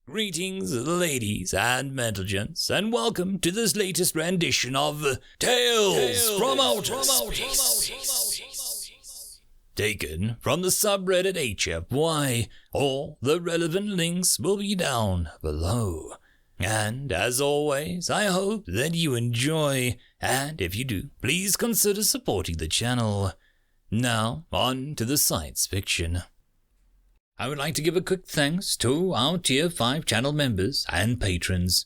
Greetings, ladies and gentlemen, and welcome to this latest rendition of Tales from Outer Space. Taken from the subreddit HFY. All the relevant links will be down below. And as always, I hope that you enjoy, and if you do, please consider supporting the channel. Now, on to the science fiction. I would like to give a quick thanks to our Tier 5 channel members and patrons.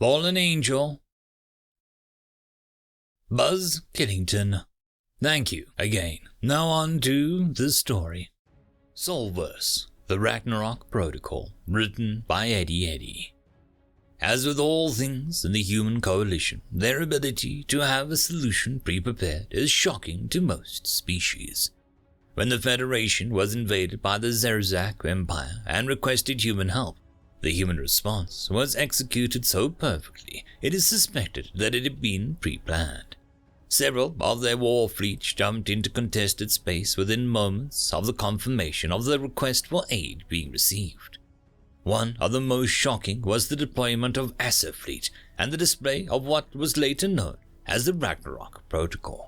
Fallen Angel, Buzz Killington. Thank you again. Now on to the story. Verse The Ragnarok Protocol, written by eddieddi. As with all things in the human coalition, their ability to have a solution pre-prepared is shocking to most species. When the Federation was invaded by the Zerzak Empire and requested human help, the human response was executed so perfectly it is suspected that it had been pre-planned. Several of their war fleets jumped into contested space within moments of the confirmation of the request for aid being received. One of the most shocking was the deployment of Asa Fleet and the display of what was later known as the Ragnarok Protocol.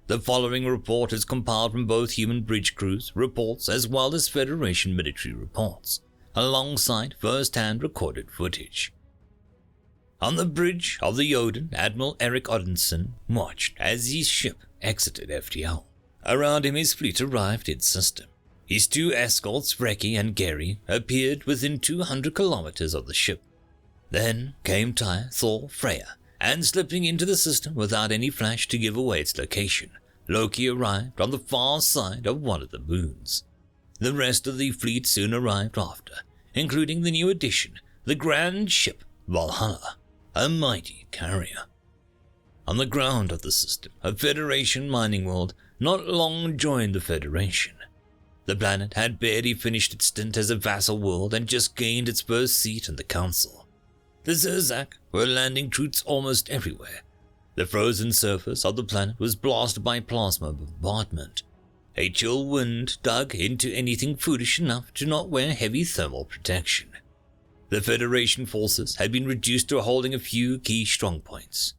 The following report is compiled from both human bridge crews reports as well as Federation military reports, alongside first-hand recorded footage. On the bridge of the Jotun, Admiral Eric Odinson watched as his ship exited FTL. Around him his fleet arrived in system. His two escorts, Freki and Gary, appeared within 200 kilometers of the ship. Then came Tyr, Thor, Freya, and slipping into the system without any flash to give away its location, Loki arrived on the far side of one of the moons. The rest of the fleet soon arrived after, including the new addition, the grand ship Valhalla, a mighty carrier. On the ground of the system, a Federation mining world not long joined the Federation. The planet had barely finished its stint as a vassal world and just gained its first seat in the council. The Zerzak were landing troops almost everywhere. The frozen surface of the planet was blasted by plasma bombardment. A chill wind dug into anything foolish enough to not wear heavy thermal protection. The Federation forces had been reduced to holding a few key strongpoints.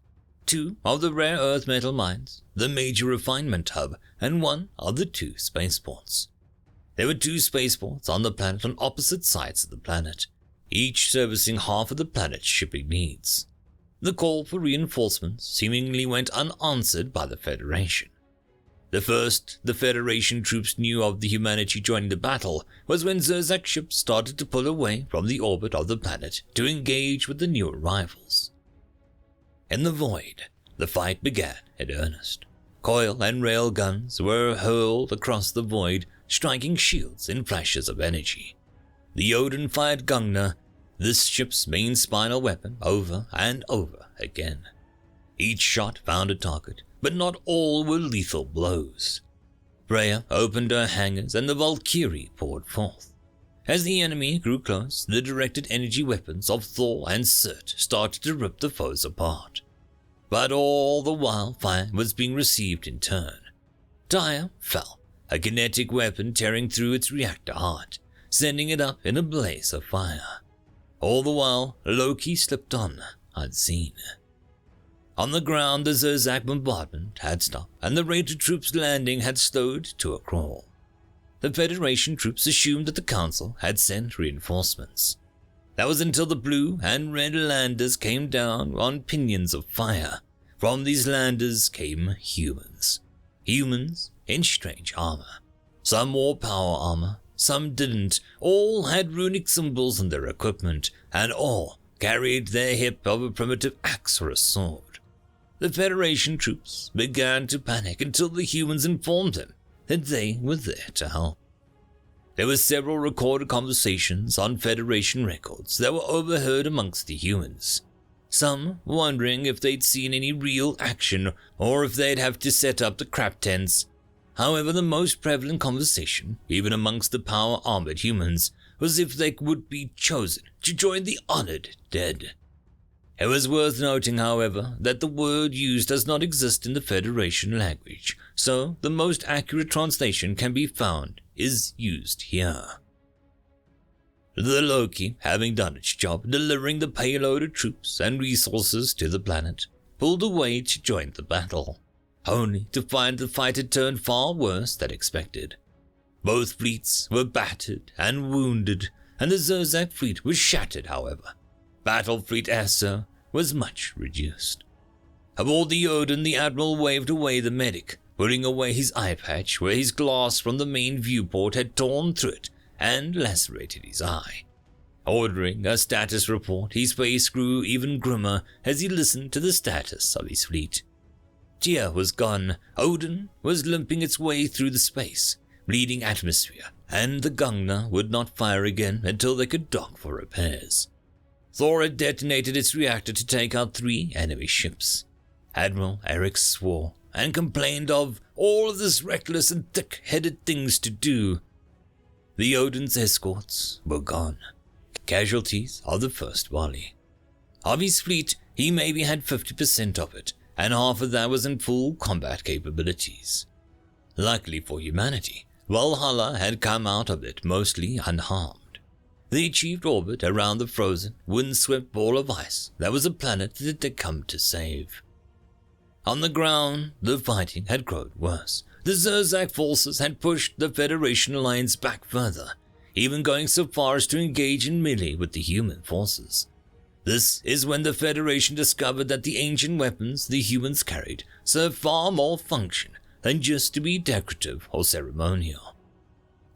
2 of the rare earth metal mines, the major refinement hub, and 1 of the 2 spaceports. There were 2 spaceports on the planet on opposite sides of the planet, each servicing half of the planet's shipping needs. The call for reinforcements seemingly went unanswered by the Federation. The first the Federation troops knew of the humanity joining the battle was when Zerzak ships started to pull away from the orbit of the planet to engage with the new arrivals. In the void, the fight began in earnest. Coil and rail guns were hurled across the void, striking shields in flashes of energy. The Jotun fired Gungnir, this ship's main spinal weapon, over and over again. Each shot found a target, but not all were lethal blows. Freya opened her hangars and the Valkyrie poured forth. As the enemy grew close, the directed energy weapons of Thor and Surt started to rip the foes apart. But all the while fire was being received in turn. Tyr fell, a kinetic weapon tearing through its reactor heart, sending it up in a blaze of fire. All the while, Loki slipped on, unseen. On the ground, the Zerzak bombardment had stopped, and the raided troops' landing had slowed to a crawl. The Federation troops assumed that the Council had sent reinforcements. That was until the blue and red landers came down on pinions of fire. From these landers came humans. Humans in strange armor. Some wore power armor, some didn't. All had runic symbols on their equipment, and all carried their hip of a primitive axe or a sword. The Federation troops began to panic until the humans informed them that they were there to help. There were several recorded conversations on Federation records that were overheard amongst the humans. Some wondering if they'd seen any real action or if they'd have to set up the crap tents. However, the most prevalent conversation, even amongst the power-armored humans, was if they would be chosen to join the honored dead. It was worth noting, however, that the word used does not exist in the Federation language, so the most accurate translation can be found is used here. the Loki, having done its job delivering the payload of troops and resources to the planet, pulled away to join the battle, only to find the fight had turned far worse than expected. Both fleets were battered and wounded, and the Zurzak fleet was shattered, however. Battle Fleet Esser was much reduced. Aboard the Odin, the Admiral waved away the medic, putting away his eye patch where his glass from the main viewport had torn through it and lacerated his eye. Ordering a status report, his face grew even grimmer as he listened to the status of his fleet. Tyr was gone, Odin was limping its way through the space, bleeding atmosphere, and the Gungnir would not fire again until they could dock for repairs. Thor had detonated its reactor to take out 3 enemy ships. Admiral Eric swore and complained of all of this reckless and thick-headed things to do. The Odin's escorts were gone, casualties of the first volley. Of his fleet, he maybe had 50% of it, and half of that was in full combat capabilities. Luckily for humanity, Valhalla had come out of it mostly unharmed. They achieved orbit around the frozen, windswept ball of ice that was a planet that they'd come to save. On the ground, the fighting had grown worse. The Zurzak forces had pushed the Federation alliance back further, even going so far as to engage in melee with the human forces. This is when the Federation discovered that the ancient weapons the humans carried served far more function than just to be decorative or ceremonial.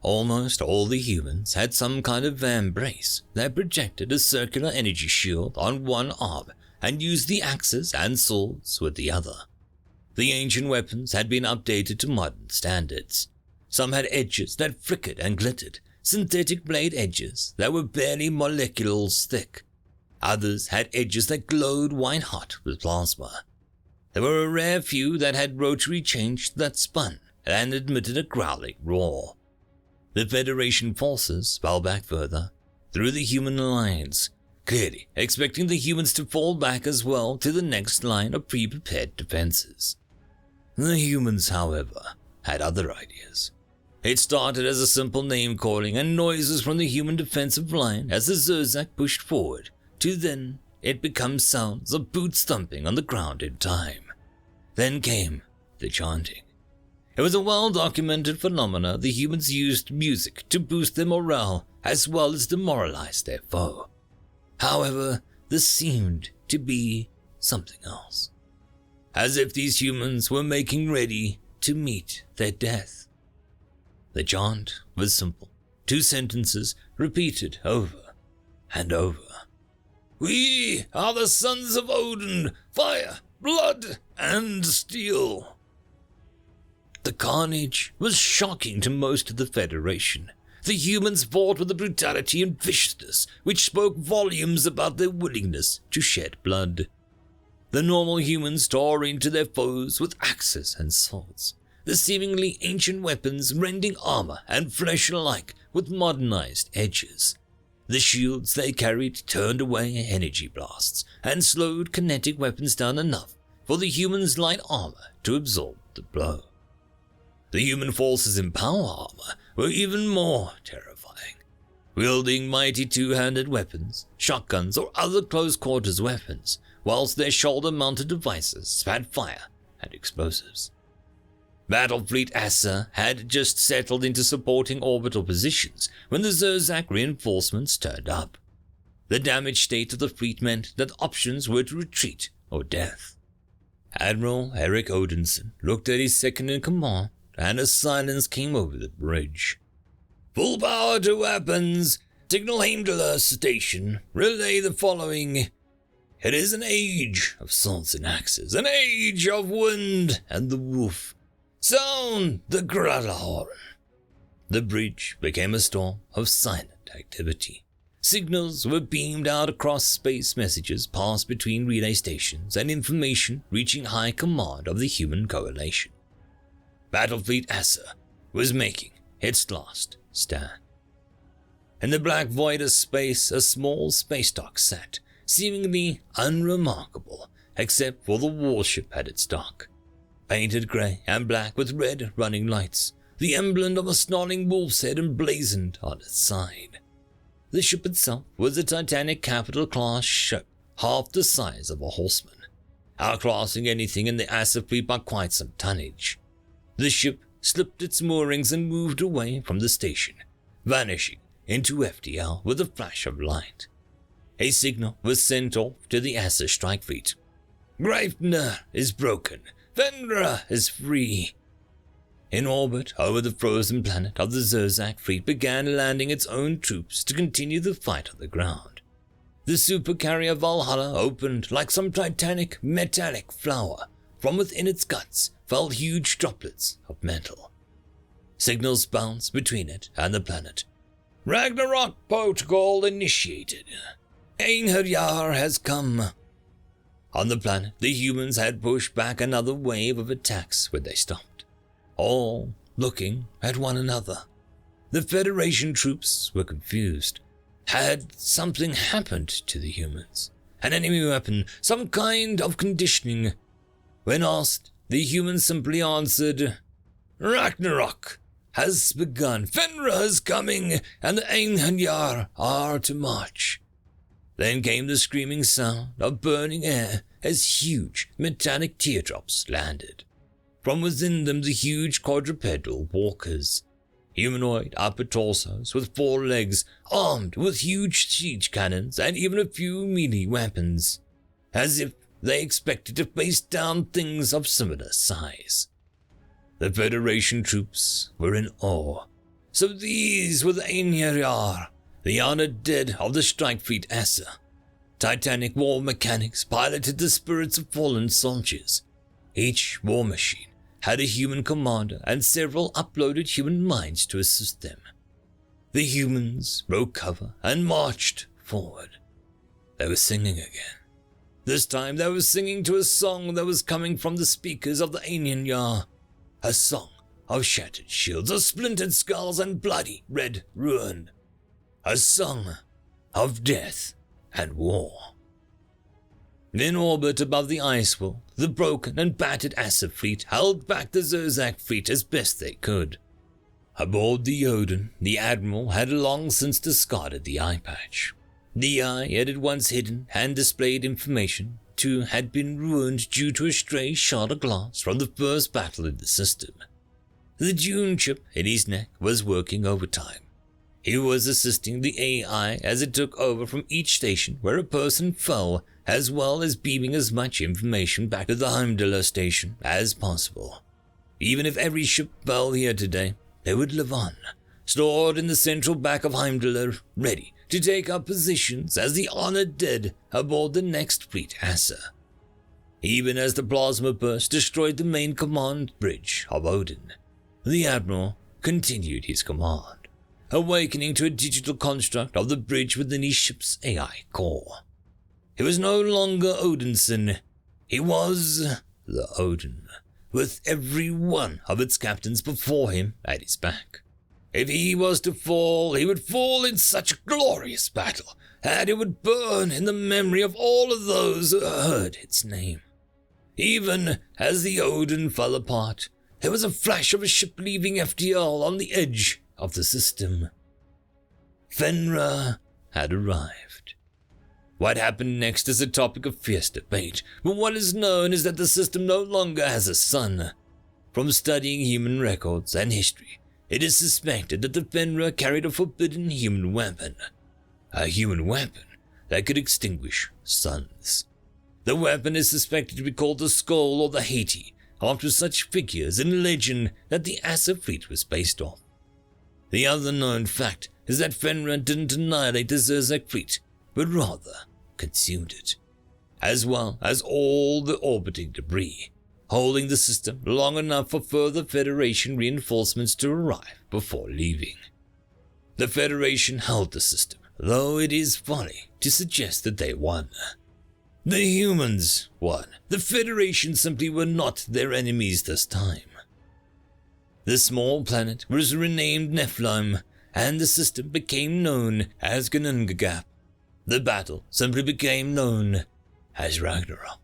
Almost all the humans had some kind of embrace that projected a circular energy shield on one arm and used the axes and swords with the other. The ancient weapons had been updated to modern standards. Some had edges that flickered and glittered, synthetic blade edges that were barely molecules thick. Others had edges that glowed white-hot with plasma. There were a rare few that had rotary change that spun and emitted a growling roar. The Federation forces fell back further through the human alliance, clearly expecting the humans to fall back as well to the next line of pre-prepared defenses. The humans, however, had other ideas. It started as a simple name-calling and noises from the human defensive line as the Zurzak pushed forward, to then it becomes sounds of boots thumping on the ground in time. Then came the chanting. It was a well-documented phenomenon. The humans used music to boost their morale as well as demoralize their foe. However, this seemed to be something else. As if these humans were making ready to meet their death. The chant was simple. 2 sentences repeated over and over. We are the sons of Odin, fire, blood, and steel. The carnage was shocking to most of the Federation. The humans fought with a brutality and viciousness which spoke volumes about their willingness to shed blood. The normal humans tore into their foes with axes and swords, the seemingly ancient weapons rending armor and flesh alike with modernized edges. The shields they carried turned away energy blasts and slowed kinetic weapons down enough for the humans' light armor to absorb the blow. The human forces in power armor were even more terrifying, wielding mighty 2-handed weapons, shotguns, or other close-quarters weapons, whilst their shoulder-mounted devices spat fire and explosives. Battlefleet Esser had just settled into supporting orbital positions when the Zurzak reinforcements turned up. The damaged state of the fleet meant that options were to retreat or death. Admiral Eric Odinson looked at his second-in-command, and a silence came over the bridge. Full power to weapons. Signal Heimdallr station. Relay the following. It is an age of swords and axes, an age of wind and the wolf. Sound the Gralahorn. The bridge became a storm of silent activity. Signals were beamed out across space, messages passed between relay stations, and information reaching high command of the human coalition. Battlefleet Esser was making its last stand. In the black void of space, a small space dock sat, seemingly unremarkable, except for the warship at its dock. Painted grey and black with red running lights, the emblem of a snarling wolf's head emblazoned on its side. The ship itself was a Titanic capital-class ship, half the size of a horseman, outclassing anything in the Asser fleet by quite some tonnage. The ship slipped its moorings and moved away from the station, vanishing into FDL with a flash of light. A signal was sent off to the Asser strike fleet. "Greifner is broken. Fenrir is free." In orbit over the frozen planet of the Zerzak fleet began landing its own troops to continue the fight on the ground. The supercarrier Valhalla opened like some titanic metallic flower. From within its guts fell huge droplets of metal. Signals bounced between it and the planet. "Ragnarok Protocol initiated. Einherjar has come." On the planet, the humans had pushed back another wave of attacks when they stopped, all looking at one another. The Federation troops were confused. Had something happened to the humans? An enemy weapon, some kind of conditioning? When asked, the humans simply answered, "Ragnarok has begun. Fenrir is coming, and the Einherjar are to march." Then came the screaming sound of burning air as huge metallic teardrops landed. From within them the huge quadrupedal walkers, humanoid upper torsos with 4 legs, armed with huge siege cannons and even a few melee weapons, as if they expected to face down things of similar size. The Federation troops were in awe. So these were the Einherjar, the honored dead of the strike fleet Asser. Titanic war mechanics piloted the spirits of fallen soldiers. Each war machine had a human commander and several uploaded human minds to assist them. The humans broke cover and marched forward. They were singing again. This time they were singing to a song that was coming from the speakers of the Einherjar, a song of shattered shields, of splintered skulls and bloody red ruin, a song of death and war. In orbit above the ice wall, the broken and battered Asser fleet held back the Zerzak fleet as best they could. Aboard the Odin, the admiral had long since discarded the eye patch. The eye it had once hidden and displayed information to had been ruined due to a stray shard of glass from the first battle in the system. The Dune chip in his neck was working overtime. He was assisting the AI as it took over from each station where a person fell, as well as beaming as much information back to the Heimdallr station as possible. Even if every ship fell here today, they would live on, stored in the central back of Heimdallr, ready to take up positions as the honored dead aboard the next fleet Asser. Even as the plasma burst destroyed the main command bridge of Odin, the admiral continued his command, awakening to a digital construct of the bridge within his ship's AI core. He was no longer Odinson. He was the Odin, with every one of its captains before him at his back. If he was to fall, he would fall in such a glorious battle, and it would burn in the memory of all of those who heard its name. Even as the Odin fell apart, there was a flash of a ship leaving FTL on the edge of the system. Fenrir had arrived. What happened next is a topic of fierce debate, but what is known is that the system no longer has a son. From studying human records and history, it is suspected that the Fenrir carried a forbidden human weapon. A human weapon that could extinguish suns. The weapon is suspected to be called the Skull or the Haiti, after such figures in legend that the Asser fleet was based off. The other known fact is that Fenrir didn't annihilate the Zerzak fleet, but rather consumed it, as well as all the orbiting debris, holding the system long enough for further Federation reinforcements to arrive before leaving. The Federation held the system, though it is folly to suggest that they won. The humans won. The Federation simply were not their enemies this time. The small planet was renamed Nephilim, and the system became known as Gnungagap. The battle simply became known as Ragnarok.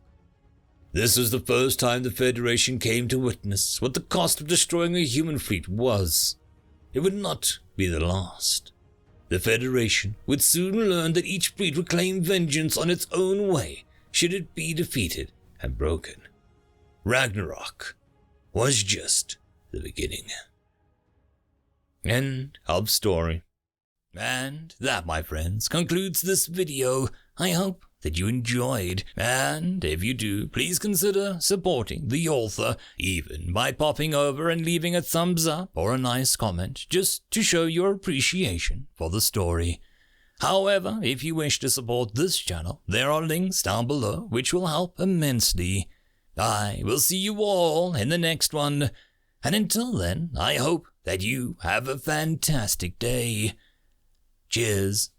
This was the first time the Federation came to witness what the cost of destroying a human fleet was. It would not be the last. The Federation would soon learn that each fleet would claim vengeance on its own way should it be defeated and broken. Ragnarok was just the beginning. End of story. And that, my friends, concludes this video. I hope that you enjoyed, and if you do, please consider supporting the author, even by popping over and leaving a thumbs up or a nice comment, just to show your appreciation for the story. However, if you wish to support this channel, there are links down below which will help immensely. I will see you all in the next one, and until then, I hope that you have a fantastic day. Cheers.